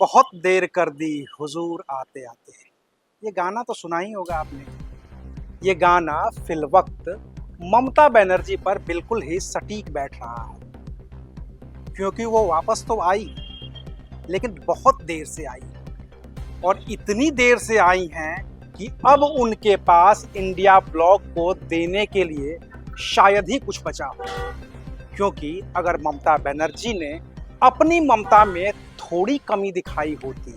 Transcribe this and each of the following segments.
बहुत देर कर दी हुजूर आते आते। ये गाना तो सुना ही होगा आपने। ये गाना फिलवक्त ममता बनर्जी पर बिल्कुल ही सटीक बैठ रहा है, क्योंकि वो वापस तो आई, लेकिन बहुत देर से आई। और इतनी देर से आई हैं कि अब उनके पास इंडिया ब्लॉक को देने के लिए शायद ही कुछ बचा हो। क्योंकि अगर ममता बनर्जी ने अपनी ममता में थोड़ी कमी दिखाई होती,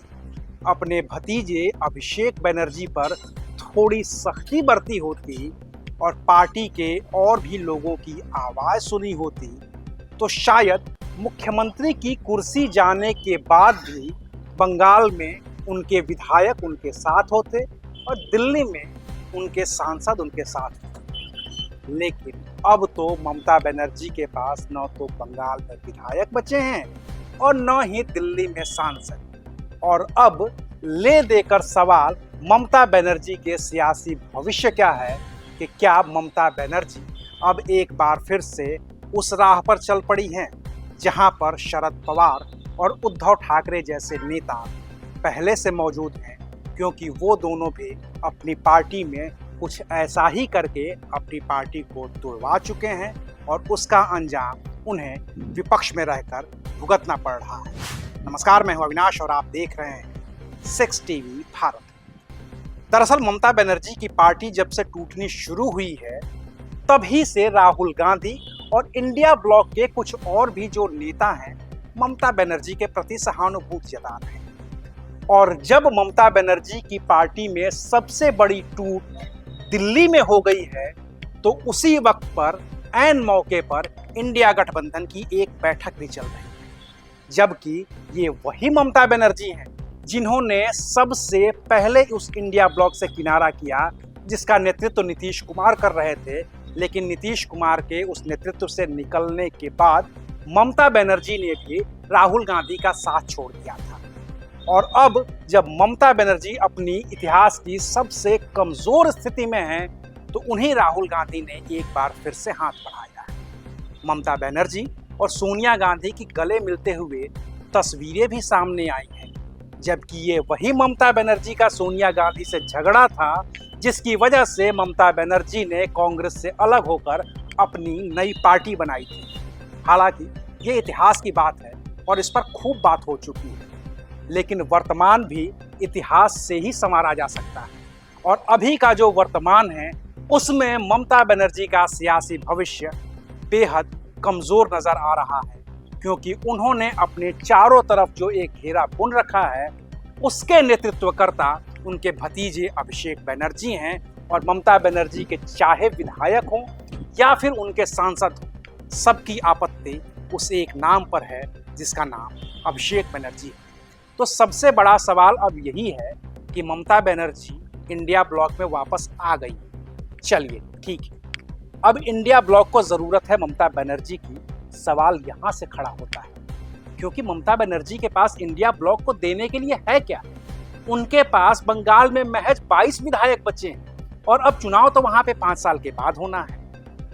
अपने भतीजे अभिषेक बनर्जी पर थोड़ी सख्ती बरती होती और पार्टी के और भी लोगों की आवाज सुनी होती, तो शायद मुख्यमंत्री की कुर्सी जाने के बाद भी बंगाल में उनके विधायक उनके साथ होते और दिल्ली में उनके सांसद उनके साथ होते। लेकिन अब तो ममता बनर्जी के पास न तो बंगाल में विधायक बचे हैं और न ही दिल्ली में सांसद। और अब ले देकर सवाल ममता बनर्जी के सियासी भविष्य क्या है कि क्या ममता बनर्जी अब एक बार फिर से उस राह पर चल पड़ी हैं जहां पर शरद पवार और उद्धव ठाकरे जैसे नेता पहले से मौजूद हैं, क्योंकि वो दोनों भी अपनी पार्टी में कुछ ऐसा ही करके अपनी पार्टी को तुड़वा चुके हैं और उसका अंजाम उन्हें विपक्ष में रहकर भुगतना पड़ रहा है। नमस्कार, मैं हूं अविनाश और आप देख रहे हैं 6 टीवी भारत। दरअसल ममता बनर्जी की पार्टी जब से टूटनी शुरू हुई है, तभी से राहुल गांधी और इंडिया ब्लॉक के कुछ और भी जो नेता हैं ममता बनर्जी के प्रति सहानुभूति जता रहे हैं। और जब ममता बनर्जी की पार्टी में सबसे बड़ी टूट दिल्ली में हो गई है, तो उसी वक्त पर ऐन मौके पर इंडिया गठबंधन की एक बैठक भी चल रही है। जबकि ये वही ममता बनर्जी हैं जिन्होंने सबसे पहले उस इंडिया ब्लॉक से किनारा किया, जिसका नेतृत्व नीतीश कुमार कर रहे थे। लेकिन नीतीश कुमार के उस नेतृत्व से निकलने के बाद ममता बनर्जी ने भी राहुल गांधी का साथ छोड़ दिया था। और अब जब ममता बनर्जी अपनी इतिहास की सबसे कमजोर स्थिति में हैं, तो उन्हें राहुल गांधी ने एक बार फिर से हाथ बढ़ाया है। ममता बनर्जी और सोनिया गांधी की गले मिलते हुए तस्वीरें भी सामने आई हैं, जबकि ये वही ममता बनर्जी का सोनिया गांधी से झगड़ा था, जिसकी वजह से ममता बनर्जी ने कांग्रेस से अलग होकर अपनी नई पार्टी बनाई थी। हालांकि ये इतिहास की बात है और इस पर खूब बात हो चुकी है, लेकिन वर्तमान भी इतिहास से ही संवारा जा सकता है। और अभी का जो वर्तमान है, उसमें ममता बनर्जी का सियासी भविष्य बेहद कमजोर नजर आ रहा है, क्योंकि उन्होंने अपने चारों तरफ जो एक घेरा बुन रखा है, उसके नेतृत्वकर्ता उनके भतीजे अभिषेक बनर्जी हैं। और ममता बनर्जी के चाहे विधायक हों या फिर उनके सांसद हों, सबकी आपत्ति उस एक नाम पर है, जिसका नाम अभिषेक बनर्जी है। तो सबसे बड़ा सवाल अब यही है कि ममता बनर्जी इंडिया ब्लॉक में वापस आ गई। चलिए ठीक है, अब इंडिया ब्लॉक को जरूरत है ममता बनर्जी की। सवाल यहां से खड़ा होता है, क्योंकि ममता बनर्जी के पास इंडिया ब्लॉक को देने के लिए है क्या? उनके पास बंगाल में महज 22 विधायक बचे हैं और अब चुनाव तो वहां पे 5 साल के बाद होना है।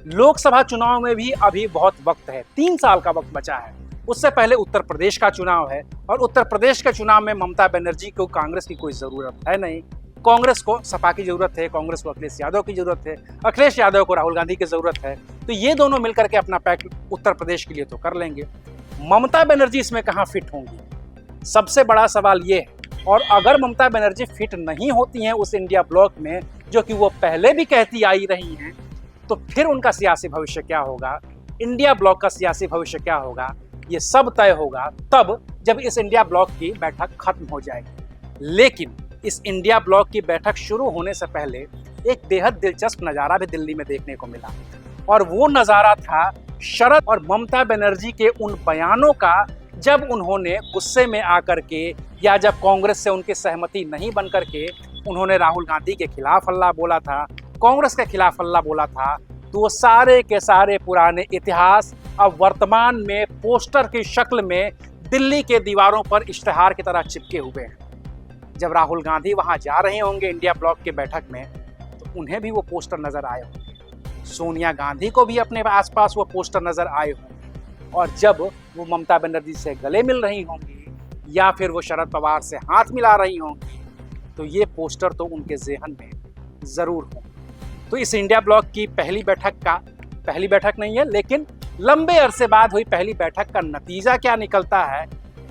लोकसभा चुनाव में भी अभी बहुत वक्त है, 3 साल का वक्त बचा है। उससे पहले उत्तर प्रदेश का चुनाव है और उत्तर प्रदेश के चुनाव में ममता बनर्जी को कांग्रेस की कोई जरूरत है नहीं। कांग्रेस को सपा की जरूरत है, कांग्रेस को अखिलेश यादव की जरूरत है, अखिलेश यादव को राहुल गांधी की जरूरत है। तो ये दोनों मिलकर के अपना पैक उत्तर प्रदेश के लिए तो कर लेंगे। ममता बनर्जी इसमें कहाँ फिट होंगी, सबसे बड़ा सवाल ये है। और अगर ममता बनर्जी फिट नहीं होती हैं उस इंडिया ब्लॉक में, जो कि वो पहले भी कहती आई रही हैं, तो फिर उनका सियासी भविष्य क्या होगा, इंडिया ब्लॉक का सियासी भविष्य क्या होगा, ये सब तय होगा तब जब इस इंडिया ब्लॉक की बैठक खत्म हो जाएगी। लेकिन इस इंडिया ब्लॉक की बैठक शुरू होने से पहले एक बेहद दिलचस्प नज़ारा भी दिल्ली में देखने को मिला, और वो नज़ारा था शरद और ममता बनर्जी के उन बयानों का, जब उन्होंने गुस्से में आकर के या जब कांग्रेस से उनकी सहमति नहीं बन करके उन्होंने राहुल गांधी के खिलाफ हल्ला बोला था, कांग्रेस के खिलाफ हल्ला बोला था। तो वो सारे के सारे पुराने इतिहास अब वर्तमान में पोस्टर की शक्ल में दिल्ली के दीवारों पर इश्तेहार की तरह चिपके हुए हैं। जब राहुल गांधी वहां जा रहे होंगे इंडिया ब्लॉक के बैठक में, तो उन्हें भी वो पोस्टर नजर आए होंगे, सोनिया गांधी को भी अपने आसपास वो पोस्टर नजर आए होंगे। और जब वो ममता बनर्जी से गले मिल रही होंगी, या फिर वो शरद पवार से हाथ मिला रही होंगी, तो ये पोस्टर तो उनके ज़हन में ज़रूर हो। तो इस इंडिया ब्लॉक की पहली बैठक नहीं है, लेकिन लंबे अरसे बाद हुई पहली बैठक का नतीजा क्या निकलता है,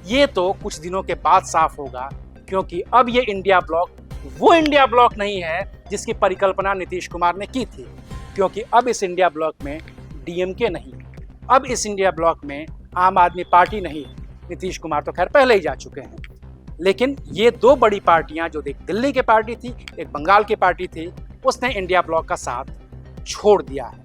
ये तो कुछ दिनों के बाद साफ होगा, क्योंकि अब ये इंडिया ब्लॉक वो इंडिया ब्लॉक नहीं है जिसकी परिकल्पना नीतीश कुमार ने की थी। क्योंकि अब इस इंडिया ब्लॉक में डीएमके नहीं, अब इस इंडिया ब्लॉक में आम आदमी पार्टी नहीं, नीतीश कुमार तो खैर पहले ही जा चुके हैं, लेकिन ये दो बड़ी पार्टियां, जो एक दिल्ली की पार्टी थी, एक बंगाल की पार्टी थी, उसने इंडिया ब्लॉक का साथ छोड़ दिया है।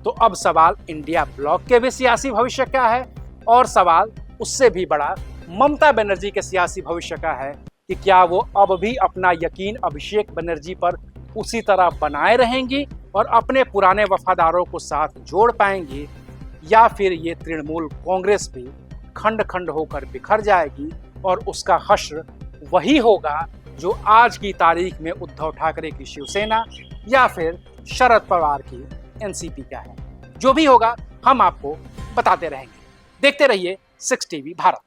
तो अब सवाल इंडिया ब्लॉक के भी सियासी भविष्य का है, और सवाल उससे भी बड़ा ममता बनर्जी के सियासी भविष्य का है कि क्या वो अब भी अपना यकीन अभिषेक बनर्जी पर उसी तरह बनाए रहेंगी और अपने पुराने वफादारों को साथ जोड़ पाएंगी, या फिर ये तृणमूल कांग्रेस भी खंड खंड होकर बिखर जाएगी और उसका हश्र वही होगा जो आज की तारीख में उद्धव ठाकरे की शिवसेना या फिर शरद पवार की एनसीपी का है। जो भी होगा हम आपको बताते रहेंगे। देखते रहिए 6 टीवी भारत।